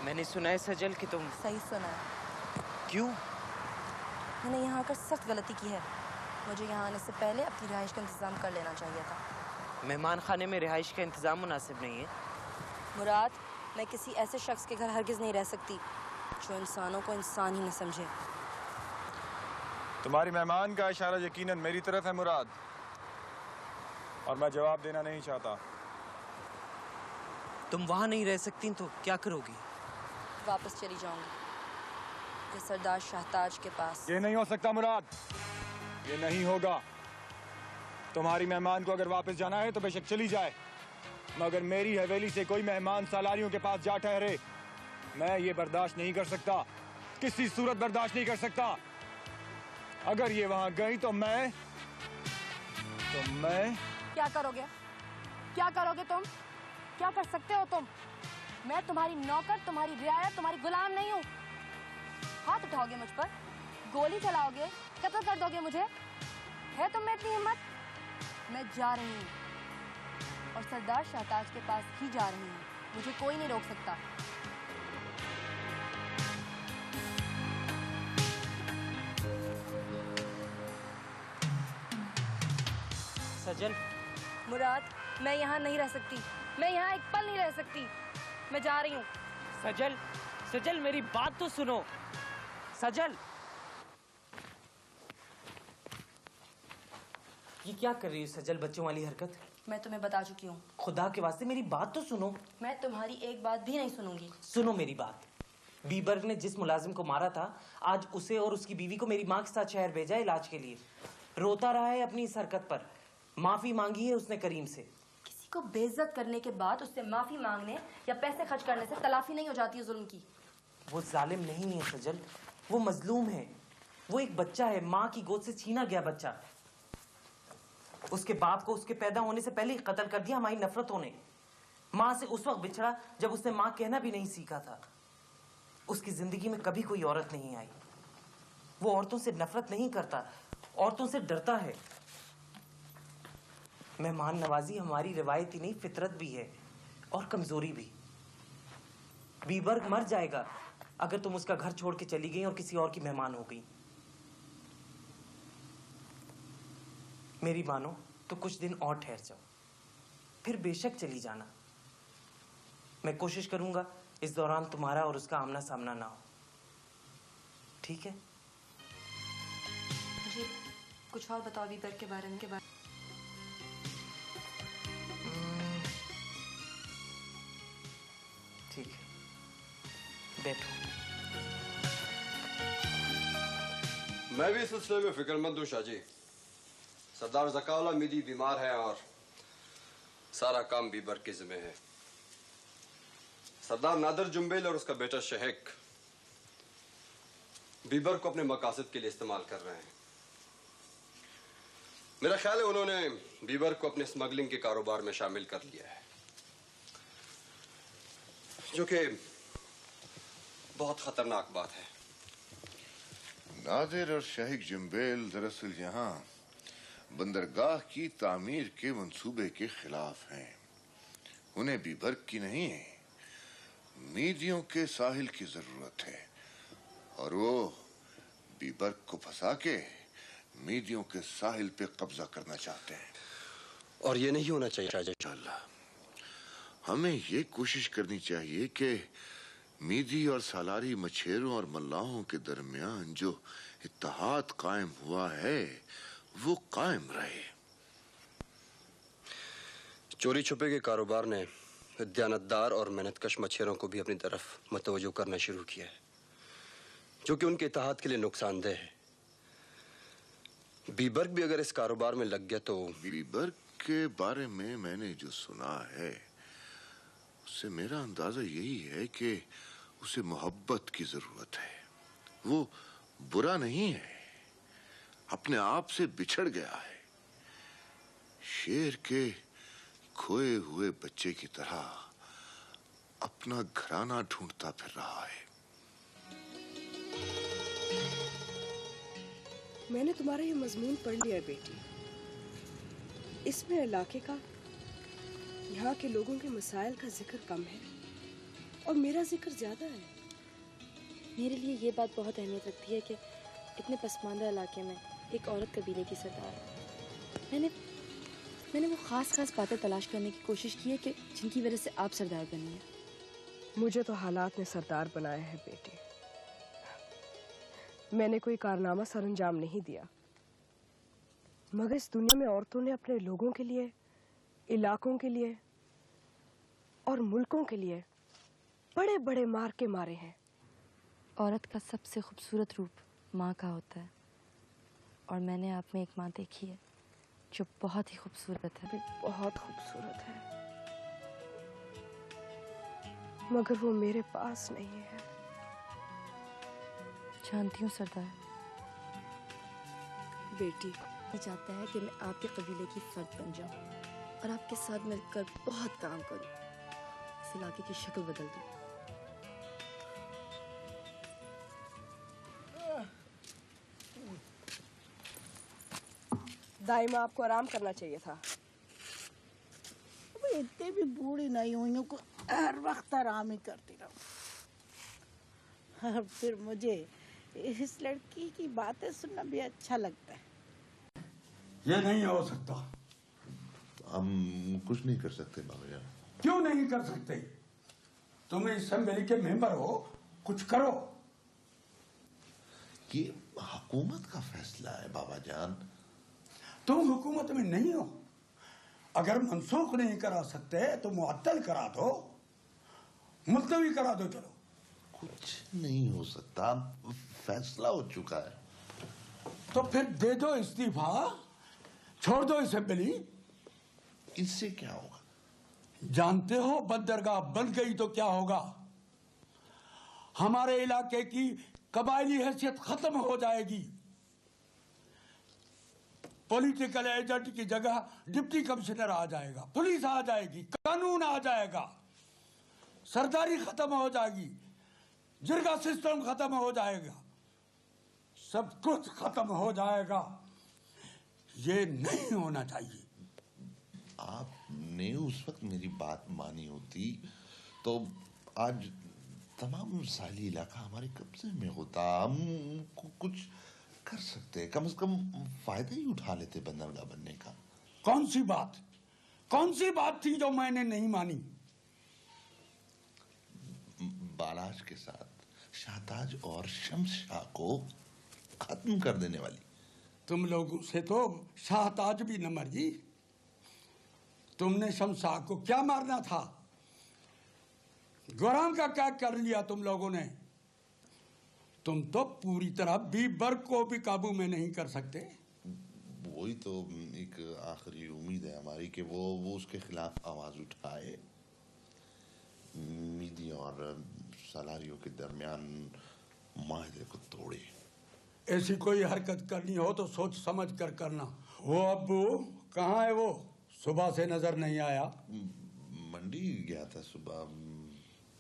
मैंने सुना है सजल कि तुम... सही सुना है। क्यों? मैंने यहाँ आकर सख्त गलती की है। मुझे यहाँ आने से पहले अपनी रिहाइश का इंतजाम कर लेना चाहिए था। मेहमान खाने में रिहाइश का इंतजाम मुनासिब नहीं है। मुराद, मैं किसी ऐसे शख्स के घर हरगिज नहीं रह सकती जो इंसानों को इंसान ही न समझे। तुम्हारी मेहमान का इशारा यकीनन मेरी तरफ है मुराद, और मैं जवाब देना नहीं चाहता। तुम वहां नहीं रह सकती तो क्या करोगी? वापस चली जाऊंगी ये सरदार शाहताज के पास। ये नहीं हो सकता मुराद, ये नहीं होगा। तुम्हारी मेहमान को अगर वापस जाना है तो बेशक चली जाए, मगर मेरी हवेली से कोई मेहमान सालारियों के पास जा ठहरे, मैं ये बर्दाश्त नहीं कर सकता, किसी सूरत बर्दाश्त नहीं कर सकता। अगर ये वहां गई तो मैं क्या करोगे? क्या करोगे तुम? क्या कर सकते हो तुम? मैं तुम्हारी नौकर, तुम्हारी रियायत, तुम्हारी गुलाम नहीं हूँ। हाथ उठाओगे मुझ पर, गोली चलाओगे, कत्ल कर दोगे मुझे? है तुम में इतनी हिम्मत? मैं जा रही हूँ और सरदार शाहताज के पास ही जा रही हूँ। मुझे कोई नहीं रोक सकता। सजल। मुराद, मैं यहाँ नहीं रह सकती। मैं यहाँ एक पल नहीं रह सकती। मैं जा रही हूँ। सजल, सजल मेरी बात तो सुनो। सजल, ये क्या कर रही हो सजल, बच्चों वाली हरकत? मैं तुम्हें बता चुकी हूँ। खुदा के वास्ते मेरी बात तो सुनो। मैं तुम्हारी एक बात भी नहीं सुनूंगी। सुनो मेरी बात। बीबर्ग ने जिस मुलाजिम को मारा था, आज उसे और उसकी बीवी को मेरी माँ के साथ शहर भेजा इलाज के लिए। रोता रहा है अपनी इस हरकत पर। माफी मांगी है उसने करीम से। किसी को बेइज्जत करने के बाद उससे माफी मांगने या पैसे खर्च करने से तलाफी नहीं हो जाती है जुल्म की। वो जालिम नहीं है सजल, वो मजलूम है। वो एक बच्चा है, माँ की गोद से छीना गया बच्चा। उसके बाप को उसके पैदा होने से पहले ही कत्ल कर दिया हमारी नफरतों ने। माँ से उस वक्त बिछड़ा जब उसने माँ कहना भी नहीं सीखा था। उसकी जिंदगी में कभी कोई औरत नहीं आई। वो औरतों से नफरत नहीं करता, औरतों से डरता है। मेहमान नवाजी हमारी रिवायत ही नहीं, फितरत भी है और कमजोरी भी। बीबर्ग मर जाएगा अगर तुम उसका घर छोड़ के चली गई और किसी और की मेहमान हो गई। मेरी मानो तो कुछ दिन और ठहर जाओ, फिर बेशक चली जाना। मैं कोशिश करूंगा इस दौरान तुम्हारा और उसका आमना सामना ना हो, ठीक है? मुझे कुछ और बताओ बीबर्ग के बारे में। ठीक है, बैठो। मैं भी इस सिलसिले में फिक्रमंद हूँ शाहजी। सरदार ज़काउल्लाह मीदी बीमार है और सारा काम बीबर्ग के जिम्मे है। सरदार नादर जुम्बेल और उसका बेटा शहेक बीबर्ग को अपने मकासद के लिए इस्तेमाल कर रहे हैं। मेरा ख्याल है उन्होंने बीबर्ग को अपने स्मगलिंग के कारोबार में शामिल कर लिया है, जो कि बहुत खतरनाक बात है। नादिर और शहीक जुम्बेल दरअसल यहाँ बंदरगाह की तामीर के मंसूबे के खिलाफ हैं। उन्हें बीबर्ग की नहीं, मीदियों के साहिल की जरूरत है और वो बीबर्ग को फंसा के मीदियों के साहिल पे कब्जा करना चाहते हैं। और ये नहीं होना चाहिए शाहजहां। हमें ये कोशिश करनी चाहिए कि मीदी और सालारी मछेरों और मल्लाहों के दरमियान जो इत्तेहाद कायम हुआ है वो कायम रहे। चोरी छुपे के कारोबार ने दयानतदार और मेहनतकश मछेरों को भी अपनी तरफ मतवज्जो करना शुरू किया है, जो कि उनके इत्तेहाद के लिए नुकसानदेह है। बीबर्ग भी अगर इस कारोबार में लग गया तो... बीबर्ग के बारे में मैंने जो सुना है उससे मेरा अंदाजा यही है कि उसे मोहब्बत की जरूरत है। वो बुरा नहीं है, अपने आप से बिछड़ गया है। शेर के खोए हुए बच्चे की तरह अपना घराना ढूंढता फिर रहा है। मैंने तुम्हारा ये मजमून पढ़ लिया बेटी। इसमें इलाके का, यहाँ के लोगों के मसाइल का जिक्र कम है और मेरा जिक्र ज्यादा है। मेरे लिए ये बात बहुत अहमियत रखती है कि इतने पसमानदा इलाके में एक औरत कबीले की सरदार है। मैंने वो खास बातें तलाश करने की कोशिश की है कि जिनकी वजह से आप सरदार बनी है। मुझे तो हालात ने सरदार बनाया है बेटी। मैंने कोई कारनामा सरअंजाम नहीं दिया, मगर इस दुनिया में औरतों ने अपने लोगों के लिए, इलाकों के लिए और मुल्कों के लिए बड़े बड़े मार के मारे हैं। औरत का सबसे खूबसूरत रूप माँ का होता है, और मैंने आप में एक माँ देखी है जो बहुत ही खूबसूरत है। बहुत खूबसूरत है, मगर वो मेरे पास नहीं है। जानती हूँ सरदार। बेटी, ये चाहता है कि मैं आपके कबीले की फर्द बन जाऊँ और आपके साथ मिलकर बहुत काम करूँ, इस इलाके की शक्ल बदल दूँ। दाइमा, आपको आराम करना चाहिए था। इतने भी बूढ़ी नहीं हुई हूँ, हर वक्त आराम ही करती रहूं। और फिर मुझे इस लड़की की बातें सुनना भी अच्छा लगता है। ये नहीं हो सकता। हम कुछ नहीं कर सकते बाबा जान। क्यों नहीं कर सकते? तुम इस असेंबली के मेंबर हो, कुछ करो। ये हुकूमत का फैसला है बाबा जान। तुम हुकूमत में नहीं हो। अगर मनसूख नहीं करा सकते तो मुअत्तल करा दो, मुलतवी करा दो। चलो, कुछ नहीं हो सकता, फैसला हो चुका है। तो फिर दे दो इस्तीफा, छोड़ दो असेंबली। इससे क्या होगा? जानते हो बंदरगाह बन गई तो क्या होगा? हमारे इलाके की कबायली हैसियत खत्म हो जाएगी। पॉलिटिकल एजेंट की जगह डिप्टी कमिश्नर आ जाएगा, पुलिस आ जाएगी, कानून आ जाएगा, सरदारी खत्म हो जाएगी, जिरगा सिस्टम खत्म हो जाएगा, सब कुछ खत्म हो जाएगा। ये नहीं होना चाहिए। आपने उस वक्त मेरी बात मानी होती तो आज तमाम साली इलाका हमारे कब्जे में होता। हम कुछ कर सकते, कम से कम फायदा ही उठा लेते बंदरगाह बनने का। कौन सी बात थी जो मैंने नहीं मानी? बालाज के साथ शाहताज और शम्स शाह को खत्म कर देने वाली। तुम लोगों से तो शाहताज भी न मर गई। तुमने शम्स शाह को क्या मारना था? गुलाम का क्या कर लिया तुम लोगों ने? तुम तो पूरी तरह बीबर को भी काबू में नहीं कर सकते। वही तो एक आखिरी उम्मीद है हमारी कि वो उसके खिलाफ आवाज उठाए, मीदी और सलारियों के दरमियान माहदे को तोड़े। ऐसी कोई हरकत करनी हो तो सोच समझ कर करना। वो अब्बू कहाँ है? वो सुबह से नजर नहीं आया। मंडी गया था सुबह,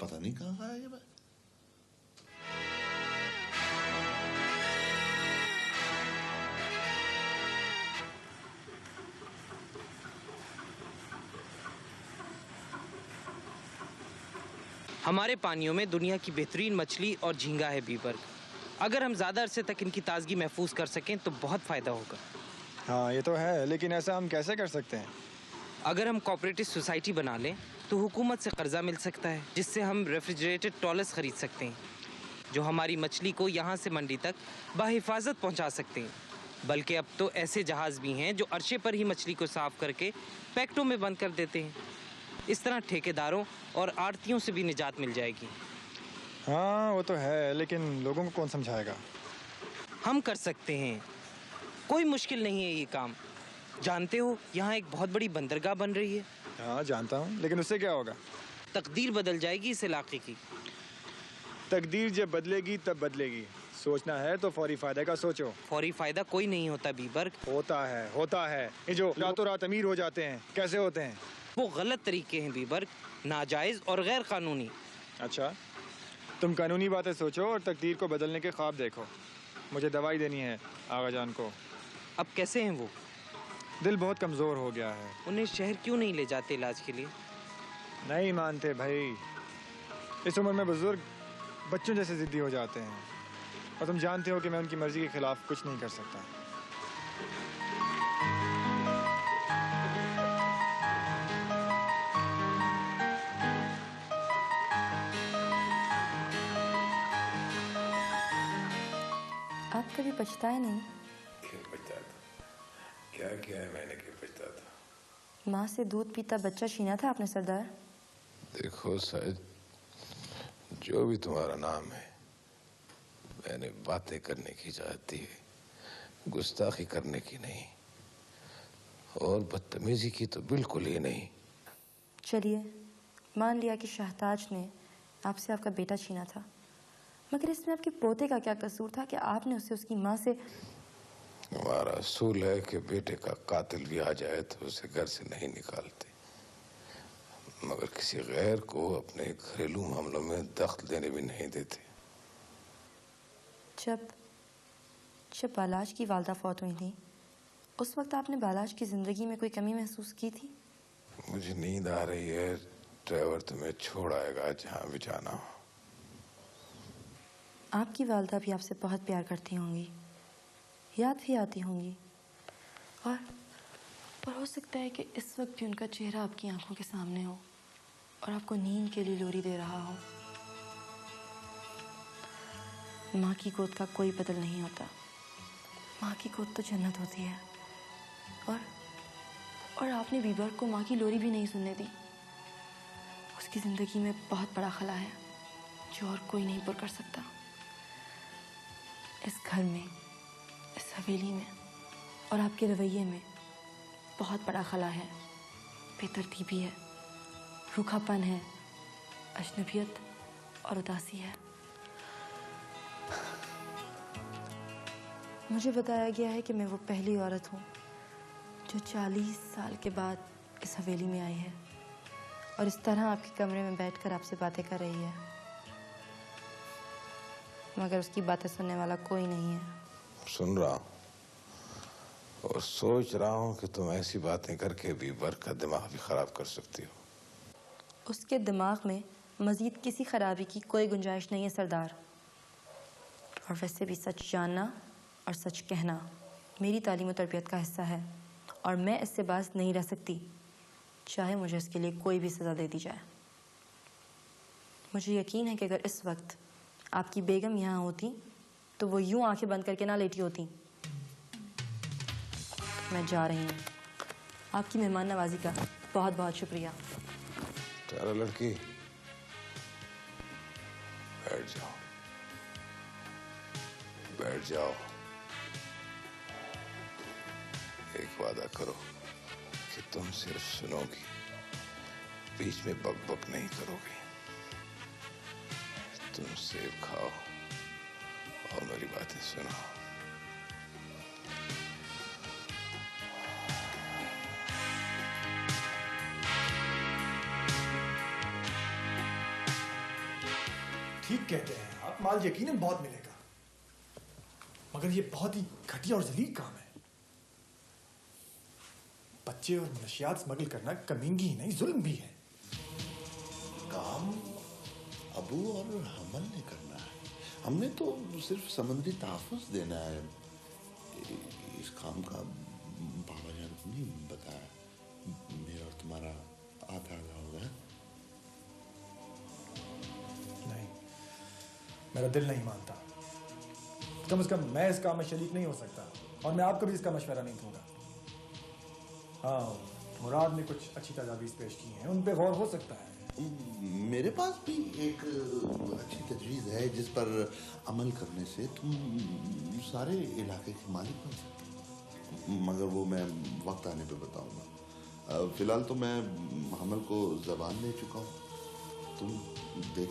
पता नहीं कहाँ है भाई। हमारे पानियों में दुनिया की बेहतरीन मछली और झींगा है बीबर। अगर हम ज़्यादा अरसे तक इनकी ताजगी महफूज कर सकें तो बहुत फ़ायदा होगा। हाँ ये तो है, लेकिन ऐसा हम कैसे कर सकते हैं? अगर हम कोऑपरेटिव सोसाइटी बना लें तो हुकूमत से कर्जा मिल सकता है, जिससे हम रेफ्रिजरेटेड ट्रॉलर्स खरीद सकते हैं जो हमारी मछली को यहाँ से मंडी तक बाहिफाजत पहुँचा सकते हैं। बल्कि अब तो ऐसे जहाज़ भी हैं जो अर्शे पर ही मछली को साफ़ करके पैकेटों में बंद कर देते हैं। इस तरह ठेकेदारों और आड़तियों से भी निजात मिल जाएगी। हाँ वो तो है, लेकिन लोगों को कौन समझाएगा? हम कर सकते हैं, कोई मुश्किल नहीं है ये काम। जानते हो यहाँ एक बहुत बड़ी बंदरगाह बन रही है। हाँ जानता हूँ, लेकिन उससे क्या होगा? तकदीर बदल जाएगी इस इलाके की। तकदीर जब बदलेगी तब बदलेगी। सोचना है तो फौरी फायदे का सोचो। फौरी फायदा कोई नहीं होता बीबर। होता है। ये जो रातों रात अमीर हो जाते हैं, कैसे होते हैं? वो गलत तरीके हैं बीबर, नाजायज और गैर कानूनी। अच्छा, तुम कानूनी बातें सोचो और तकदीर को बदलने के ख्वाब देखो। मुझे दवाई देनी है आगा जान को। अब कैसे हैं वो? दिल बहुत कमज़ोर हो गया है। उन्हें शहर क्यों नहीं ले जाते इलाज के लिए? नहीं मानते भाई। इस उम्र में बुजुर्ग बच्चों जैसे जिद्दी हो जाते हैं और तुम जानते हो कि मैं उनकी मर्जी के खिलाफ कुछ नहीं कर सकता। आप कभी पछताए नहीं? क्यों पछताता? क्या किया है मैंने कि पछताता? माँ से दूध पीता बच्चा छीना था आपने सरदार। देखो सैद, जो भी तुम्हारा नाम है, मैंने बातें करने की इजाजत दी है, गुस्ताखी करने की नहीं, और बदतमीजी की तो बिल्कुल ही नहीं। चलिए मान लिया कि शाहताज ने आपसे आपका बेटा छीना था, मगर इसमें आपके पोते का क्या कसूर था कि आपने उसे उसकी माँ से? हमारा असूल है कि बेटे का कातिल भी आ जाए तो उसे घर से नहीं निकालते, मगर किसी गैर को अपने घरेलू मामलों में दख्ल देने भी नहीं देते। जब बालाज की वालदा फौत हुई थी, उस वक्त आपने बालाज की जिंदगी में कोई कमी महसूस की थी? मुझे नींद आ रही है, ड्राइवर तुम्हें छोड़ आएगा जहां भी जाना हो। आपकी वालदा भी आपसे बहुत प्यार करती होंगी, याद भी आती होंगी, और हो सकता है कि इस वक्त भी उनका चेहरा आपकी आंखों के सामने हो और आपको नींद के लिए लोरी दे रहा हो। माँ की गोद का कोई बदल नहीं होता। माँ की गोद तो जन्नत होती है, और आपने बीबर को माँ की लोरी भी नहीं सुनने दी। उसकी ज़िंदगी में बहुत बड़ा खला है जो और कोई नहीं पूरा कर सकता। इस घर में, इस हवेली में और आपके रवैये में बहुत बड़ा खला है। बेतरतीबी है, रूखापन है, अजनबियत और उदासी है। मुझे बताया गया है कि मैं वो पहली औरत हूँ जो 40 साल के बाद इस हवेली में आई है और इस तरह आपके कमरे में बैठकर आपसे बातें कर रही है, मगर उसकी बातें सुनने वाला कोई नहीं है। सुन रहा हूँ और सोच रहा हूँ कि तुम ऐसी बातें करके बीबर का दिमाग भी खराब कर सकती हो। उसके दिमाग में मजीद किसी खराबी की कोई गुंजाइश नहीं है सरदार। और वैसे भी सच जानना और सच कहना मेरी तालीम और तरबियत का हिस्सा है, और मैं इससे बाज नहीं रह सकती, चाहे मुझे इसके लिए कोई भी सज़ा दे दी जाए। मुझे यकीन है कि अगर इस वक्त आपकी बेगम यहाँ होती तो वो यूं आंखें बंद करके ना लेटी होती। मैं जा रही हूँ। आपकी मेहमान नवाजी का बहुत बहुत शुक्रिया। चलो लड़की, बैठ जाओ, बैठ जाओ। एक वादा करो कि तुम सिर्फ सुनोगी, बीच में बक बक नहीं करोगी। तुम सेब खाओ और मेरी बातें सुनो। ठीक कहते हैं आप, माल यकीनन बहुत मिलेगा, मगर ये बहुत ही घटिया और जलील काम है। बच्चे और नशियात स्मगल करना कमीनगी ही नहीं, जुल्म भी है। काम अबू और हमल ने करना है, हमने तो सिर्फ समुद्री तहफ़्फ़ुज़ देना है। इस काम का बाबा जान को नहीं बताया। मेरा और तुम्हारा आधा आधा होगा। नहीं, मेरा दिल नहीं मानता। कम से कम मैं इस काम में शरीक नहीं हो सकता, और मैं आपको भी इसका मशवरा नहीं दूंगा। हाँ, मुराद ने कुछ अच्छी तजावीज़ पेश की हैं, उन पे गौर हो सकता है। मेरे पास भी एक अच्छी तजवीज़ है जिस पर अमल करने से तुम सारे इलाके के मालिक बन सकते, मगर वो मैं वक्त आने पे बताऊंगा। फिलहाल तो मैं हमल को ज़बान दे चुका हूँ। तुम देख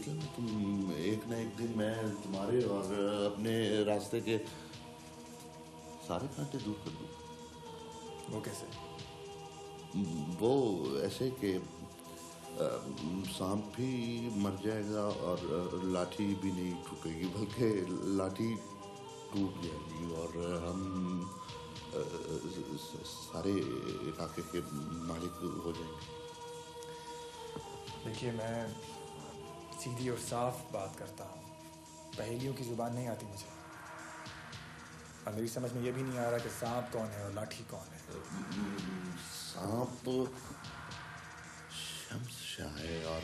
लेना, तुम एक ना एक दिन मैं तुम्हारे और अपने रास्ते के सारे कांटे दूर कर दूँ। वो कैसे? वो ऐसे कि सांप भी मर जाएगा और लाठी भी नहीं टूटेगी, बल्कि लाठी टूट जाएगी और हम सारे इलाके के मालिक हो जाएंगे। देखिए, मैं सीधी और साफ बात करता हूँ, पहेलियों की जुबान नहीं आती मुझे। और मेरी समझ में ये भी नहीं आ रहा कि सांप कौन है और लाठी कौन है। सांप शम्स शाह है और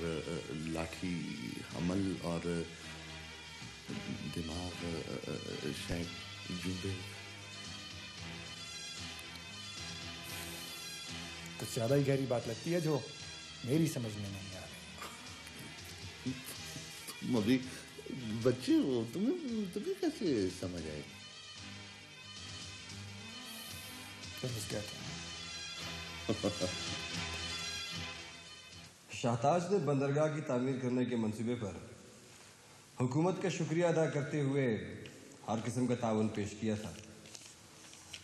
लाठी हमल और दिमाग शायद जुबे। कुछ ज़्यादा ही गहरी बात लगती है जो मेरी समझ में नहीं आ रही। तुम अभी बच्चे हो, तुम्हें कैसे समझ आए? शाहताज ने बंदरगाह की तामीर करने के मंसूबे पर हुकूमत का शुक्रिया अदा करते हुए हर किस्म का ताउन पेश किया था।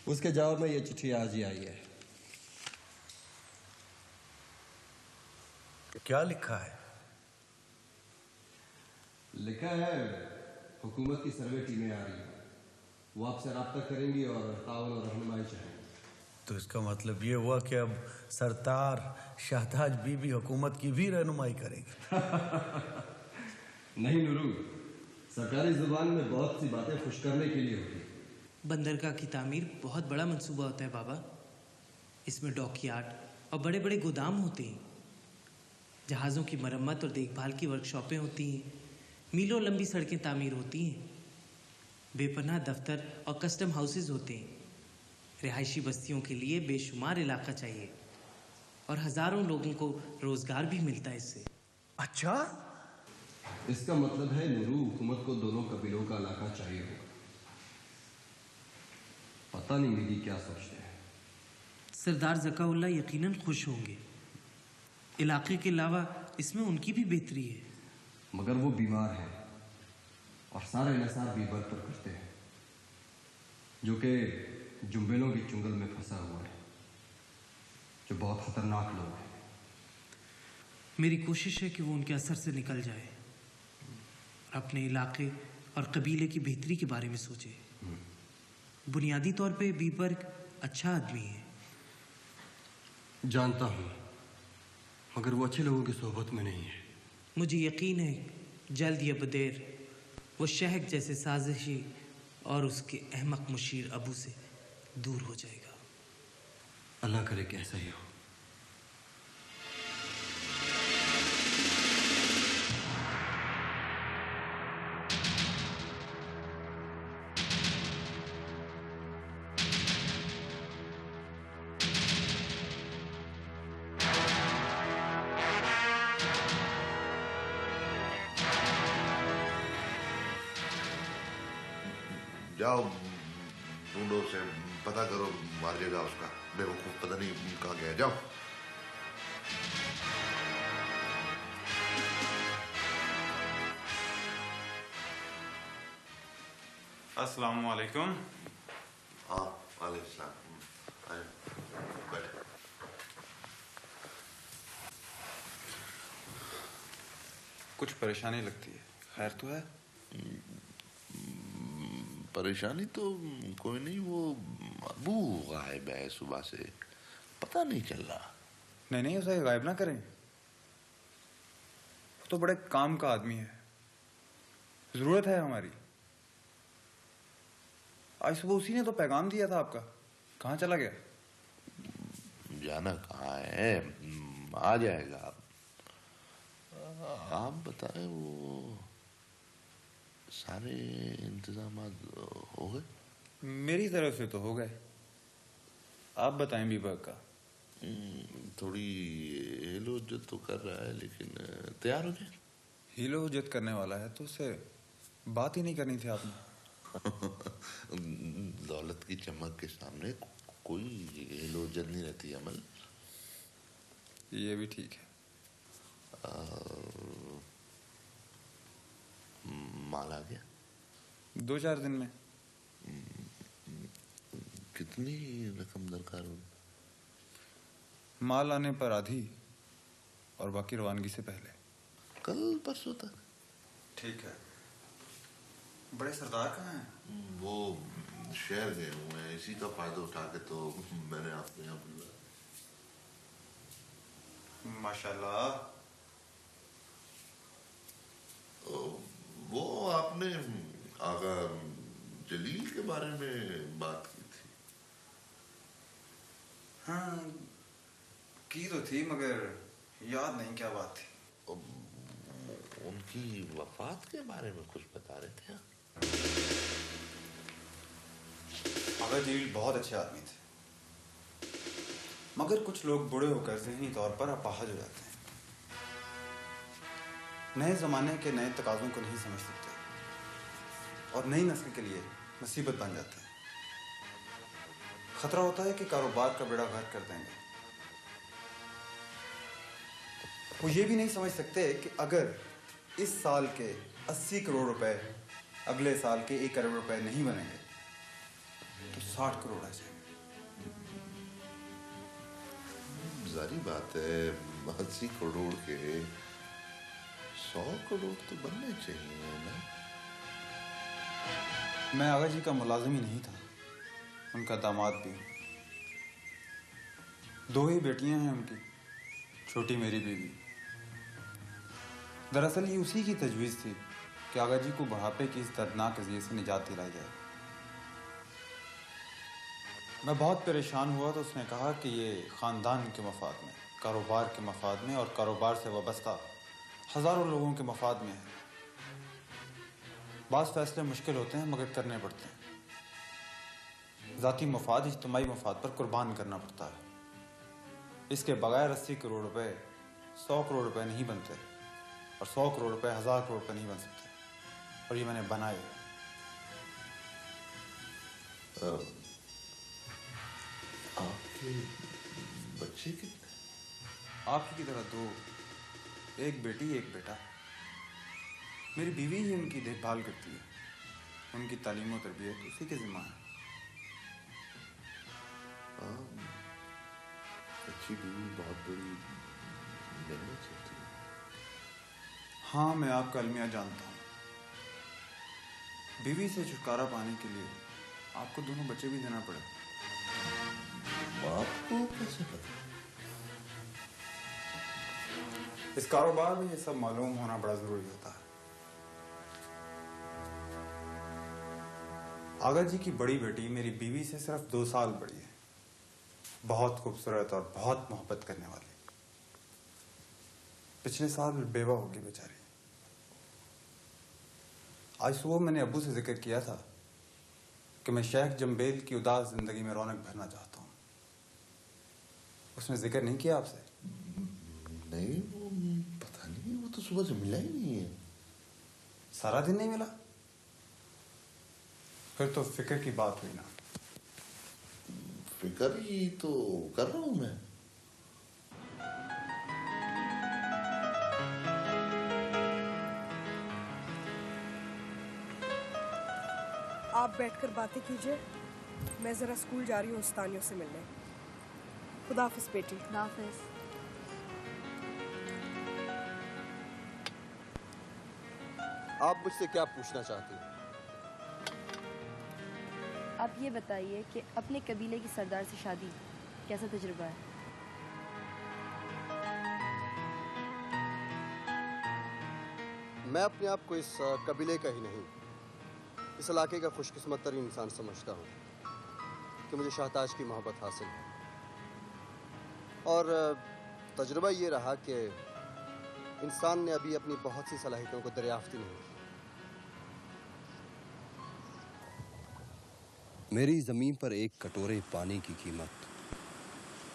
उसके जवाब में ये चिट्ठी आज ही आई है। क्या लिखा है? लिखा है हुकूमत की सर्वे टीमें आ रही हैं, वो आपसे राब्ता करेंगी और ताउन और रहनुमाई चाहेंगे। तो इसका मतलब ये हुआ कि अब सरतार शाहताज बीबी हुकूमत की भी रहनुमाई करेंगे। नहीं नूरू, सरकारी जुबान में बहुत सी बातें खुश करने के लिए होती है। बंदरगाह की तामीर बहुत बड़ा मंसूबा होता है बाबा। इसमें डॉकयार्ड और बड़े बड़े गोदाम होते हैं, जहाज़ों की मरम्मत और देखभाल की वर्कशॉपें होती हैं, मीलों लंबी सड़कें तामीर होती हैं, बेपनाह दफ्तर और कस्टम हाउसेज होते हैं। रिहायशी बस्तियों के लिए बेशुमार इलाका चाहिए और हज़ारों लोगों को रोज़गार भी मिलता है इससे। अच्छा, इसका मतलब है नूरू, हुकूमत को दोनों कबीलों का इलाका चाहिए होगा। पता नहीं मेरी क्या सोचते हैं। सरदार ज़काउल्लाह यकीनन खुश होंगे। इलाके के अलावा इसमें उनकी भी बेहतरी है। मगर वो बीमार है और सारा इन्हिसार बीबर पर करते हैं, जो कि जुम्बेलों की चुंगल में फंसा हुआ है, जो बहुत खतरनाक लोग हैं। मेरी कोशिश है कि वो उनके असर से निकल जाए और अपने इलाके और कबीले की बेहतरी के बारे में सोचे। बुनियादी तौर पे बीबर अच्छा आदमी है। जानता हूँ, मगर वो अच्छे लोगों की सोहबत में नहीं है। मुझे यकीन है जल्द या बदेर वो शहक जैसे साजिशी और उसके अहमक मुशीर अबू से दूर हो जाएगा। अल्लाह करे कि ऐसा ही हो। जाओ ढूंढो से पता करो, मार देगा उसका बेवकूफ, पता नहीं कहाँ गया। जाओ। अस्सलाम वालेकुम। हाँ वालेकुम सलाम। बैठ। कुछ परेशानी लगती है, खैर तो है? परेशानी तो कोई नहीं, वो अबू गायब है सुबह से, पता नहीं चल रहा। नहीं नहीं, उसे गायब ना करें, वो तो बड़े काम का आदमी है, जरूरत है हमारी। आज सुबह उसी ने तो पैगाम दिया था आपका, कहाँ चला गया? जाना कहाँ है, आ जाएगा। आप बताएं, वो सारे इंतजाम हो गए? मेरी तरफ से तो हो गए, आप बताएं बीबा का। थोड़ी हेलो इज्जत तो कर रहा है, लेकिन तैयार हो जाए। हीलो इज्जत करने वाला है तो उससे बात ही नहीं करनी थी आपने। दौलत की चमक के सामने कोई हेलो इज्जत नहीं रहती अमल। ये भी ठीक है। माल आ गया? 2-4 दिन में। कितनी रकम दरकार होगी? माल आने पर आधी और बाकी रवानगी से पहले। कल परसों तक। ठीक है। बड़े सरदार कहाँ हैं? वो शहर गए हुए हैं, इसी का फायदा उठा के तो मैंने आपको यहाँ बुलाया। माशाल्लाह, वो आपने आगा जलील के बारे में बात की थी। हाँ की तो थी, मगर याद नहीं क्या बात थी। उनकी वफात के बारे में कुछ बता रहे थे आप? आगा जलील बहुत अच्छे आदमी थे, मगर कुछ लोग बूढ़े होकर ज़हनी तौर पर अपाहज हो जाते हैं। नए ज़माने के नए तकाज़ों को नहीं समझ सकते और नई नस्ल के लिए मुसीबत बन जाते हैं। खतरा होता है कि कारोबार का बेड़ा गर्क कर देंगे। वो ये भी नहीं समझ सकते कि अगर इस साल के 80 करोड़ रुपए अगले साल के 1 करोड़ रुपए नहीं बनेंगे तो 60 करोड़ आ जाएंगे। जारी बात है, 80 करोड़ के 100 करोड़ तो बनने चाहिए ना। मैं आगा जी का मुलाजिम ही नहीं था, उनका दामाद भी हूं। 2 ही बेटियां हैं उनकी, छोटी मेरी बीवी। दरअसल ये उसी की तजवीज़ थी कि आगा जी को बुढ़ापे की इस दर्दनाक अज़ियत से निजात दिलाई जाए। मैं बहुत परेशान हुआ तो उसने कहा कि ये ख़ानदान के मफाद में, कारोबार के मफाद में और कारोबार से वाबस्ता हज़ारों लोगों के मफाद में है। बाज़ फैसले मुश्किल होते हैं मगर करने पड़ते हैं। ज़ाती मफाद इज्तिमाई मफाद पर कुर्बान करना पड़ता है। इसके बगैर 80 करोड़ रुपए 100 करोड़ रुपए नहीं बनते और 100 करोड़ रुपए 1000 करोड़ रुपए नहीं बन सकते, और ये मैंने बनाए। आपके बच्चे कितने? आपकी की तरह 2, एक बेटी एक बेटा। मेरी बीवी ही उनकी देखभाल करती है, उनकी तालीम और तरबियत उसी के जिम्मा है। अच्छी बीवी बहुत बड़ी मेहनत होती है। हाँ, मैं आपका अलमिया जानता हूँ। बीवी से छुटकारा पाने के लिए आपको दोनों बच्चे भी देना पड़े। आपको कैसे पता? इस कारोबार में ये सब मालूम होना बड़ा जरूरी होता है। आगा जी की बड़ी बेटी मेरी बीवी से सिर्फ 2 साल बड़ी है। बहुत खूबसूरत और बहुत मोहब्बत करने वाली। पिछले साल बेवा होगी बेचारी। आज सुबह मैंने अब्बू से जिक्र किया था कि मैं शेख जम्बेल की उदास जिंदगी में रौनक भरना चाहता हूँ। उसने जिक्र नहीं किया आपसे? नहीं, वो पता नहीं, वो तो सुबह से मिला ही नहीं है। सारा दिन नहीं मिला? फिर तो फिक्र की बात हुई ना। फिक्र ही तो कर रहा हूं मैं। आप बैठकर बातें कीजिए, मैं जरा स्कूल जा रही हूँ उस्तानियों से मिलने। खुदाफिज बेटी। खुदाफिज। आप मुझसे क्या पूछना चाहती हैं? आप ये बताइए कि अपने कबीले की सरदार से शादी कैसा तजुर्बा है? मैं अपने आप को इस कबीले का ही नहीं, इस इलाके का खुशकिस्मत तरीन इंसान समझता हूँ कि मुझे शाहताज की मोहब्बत हासिल है। और तजुर्बा ये रहा कि इंसान ने अभी अपनी बहुत सी सलाहियतों को दरियाफ्त ही नहीं की। मेरी ज़मीन पर एक कटोरे पानी की कीमत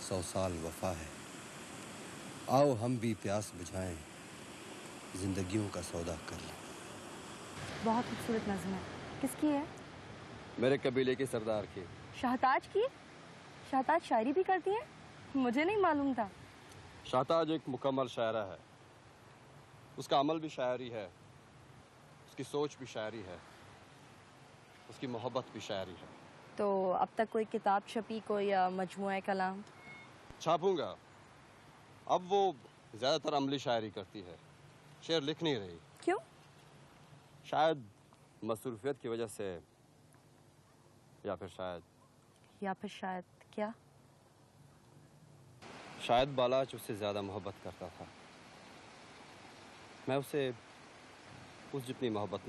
100 साल वफा है। आओ हम भी प्यास बुझाएं, जिंदगियों का सौदा कर लें। बहुत खूबसूरत नज़्म है। किसकी है? मेरे कबीले के सरदार की। शाहताज की? शाहताज शायरी भी करती है? मुझे नहीं मालूम था। शाहताज एक मुकम्मल शायरा है। उसका अमल भी शायरी है, उसकी सोच भी शायरी है, उसकी मोहब्बत भी शायरी है। तो अब तक कोई किताब छपी, कोई मजमुआ कलाम? छापूंगा। अब वो ज़्यादातर अमली शायरी करती है, शेर लिख नहीं रही। क्यों? शायद मसरूफियत की वजह से, या फिर शायद क्या? शायद बालाच उससे ज़्यादा मोहब्बत करता था। मैं उसे उस जितनी मोहब्बत